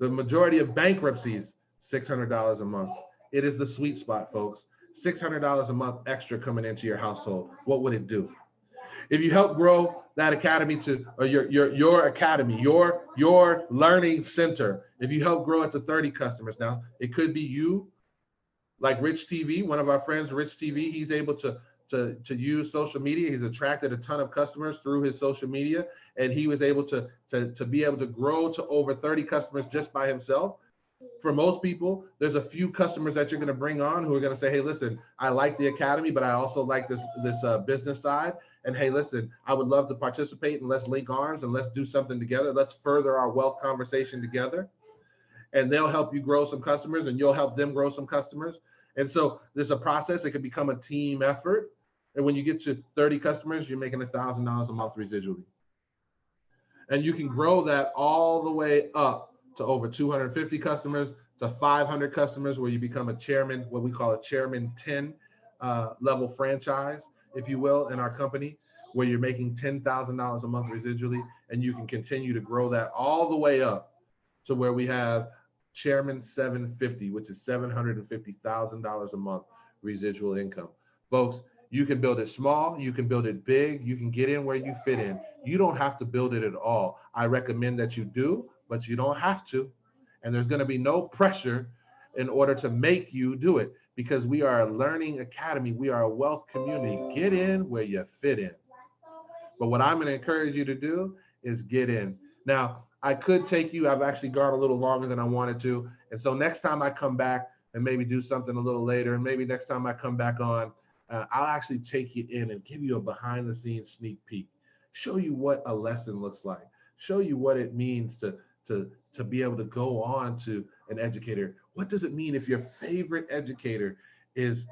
The majority of bankruptcies, $600 a month. It is the sweet spot, folks. $600 a month extra coming into your household. What would it do? If you help grow that academy to, or your academy, your learning center, if you help grow it to 30 customers, now it could be you, like Rich TV, one of our friends, Rich TV, he's able to use social media. He's attracted a ton of customers through his social media, and he was able to be able to grow to over 30 customers just by himself. For most people, there's a few customers that you're going to bring on who are going to say, hey, listen, I like the academy, but I also like this business side. And hey, listen, I would love to participate, and let's link arms and let's do something together. Let's further our wealth conversation together. And they'll help you grow some customers, and you'll help them grow some customers. And so there's a process. It can become a team effort. And when you get to 30 customers, you're making $1,000 a month residually. And you can grow that all the way up to over 250 customers, to 500 customers, where you become a chairman, what we call a chairman 10 level franchise, if you will, in our company, where you're making $10,000 a month residually, and you can continue to grow that all the way up to where we have chairman 750, which is $750,000 a month residual income. Folks, you can build it small, you can build it big, you can get in where you fit in. You don't have to build it at all. I recommend that you do, but you don't have to. And there's going to be no pressure in order to make you do it, because we are a learning academy. We are a wealth community. Get in where you fit in. But what I'm going to encourage you to do is get in. Now, I could take you, I've actually gone a little longer than I wanted to. And so next time I come back and maybe do something a little later, and maybe next time I come back on, I'll actually take you in and give you a behind the scenes sneak peek, show you what a lesson looks like, show you what it means to be able to go on to an educator. What does it mean if your favorite educator is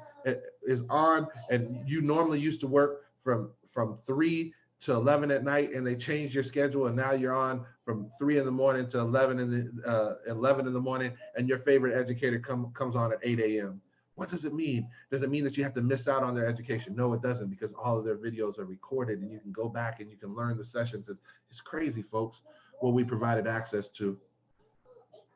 on, and you normally used to work from 3 to 11 at night, and they changed your schedule, and now you're on from 3 in the morning to 11 in the morning, and your favorite educator comes on at 8 a.m. What does it mean? Does it mean that you have to miss out on their education? No, it doesn't, because all of their videos are recorded and you can go back and you can learn the sessions. It's crazy, folks, what we provided access to.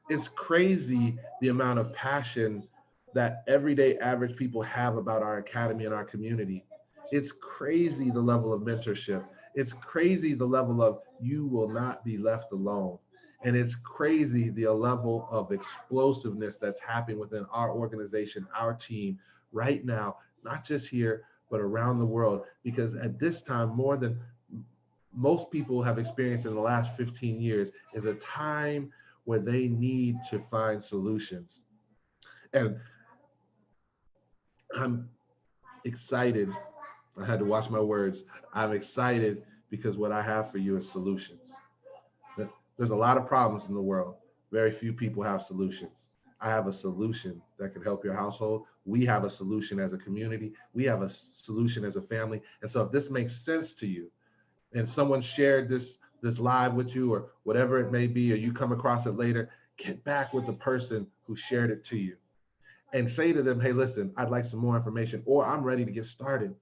It's crazy the amount of passion that everyday average people have about our academy and our community. It's crazy the level of mentorship. It's crazy the level of you will not be left alone. And it's crazy the level of explosiveness that's happening within our organization, our team right now, not just here, but around the world. Because at this time, more than most people have experienced in the last 15 years, is a time where they need to find solutions. And I'm excited. I had to watch my words. I'm excited because what I have for you is solutions. There's a lot of problems in the world. Very few people have solutions. I have a solution that can help your household. We have a solution as a community. We have a solution as a family. And so if this makes sense to you, and someone shared this live with you, or whatever it may be, or you come across it later, get back with the person who shared it to you and say to them, hey, listen, I'd like some more information, or I'm ready to get started.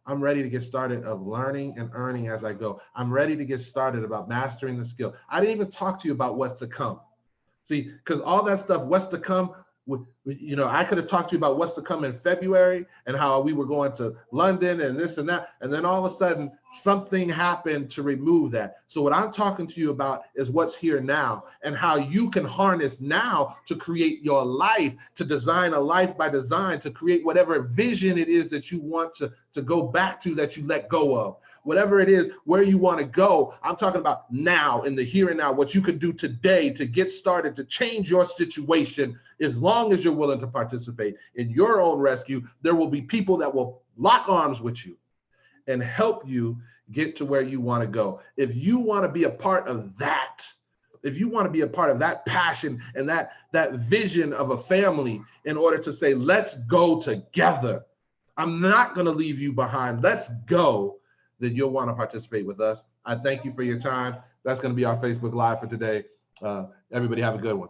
I'm ready to get started of learning and earning as I go. I'm ready to get started about mastering the skill. I didn't even talk to you about what's to come. See, because all that stuff, what's to come, I could have talked to you about what's to come in February and how we were going to London and this and that. And then all of a sudden, something happened to remove that. So what I'm talking to you about is what's here now, and how you can harness now to create your life, to design a life by design, to create whatever vision it is that you want to go back to, that you let go of. Whatever it is, where you want to go, I'm talking about now, in the here and now, what you can do today to get started, to change your situation. As long as you're willing to participate in your own rescue, there will be people that will lock arms with you and help you get to where you want to go. If you want to be a part of that, if you want to be a part of that passion and that vision of a family, in order to say, let's go together, I'm not going to leave you behind, let's go, then you'll want to participate with us. I thank you for your time. That's going to be our Facebook Live for today. Everybody have a good one.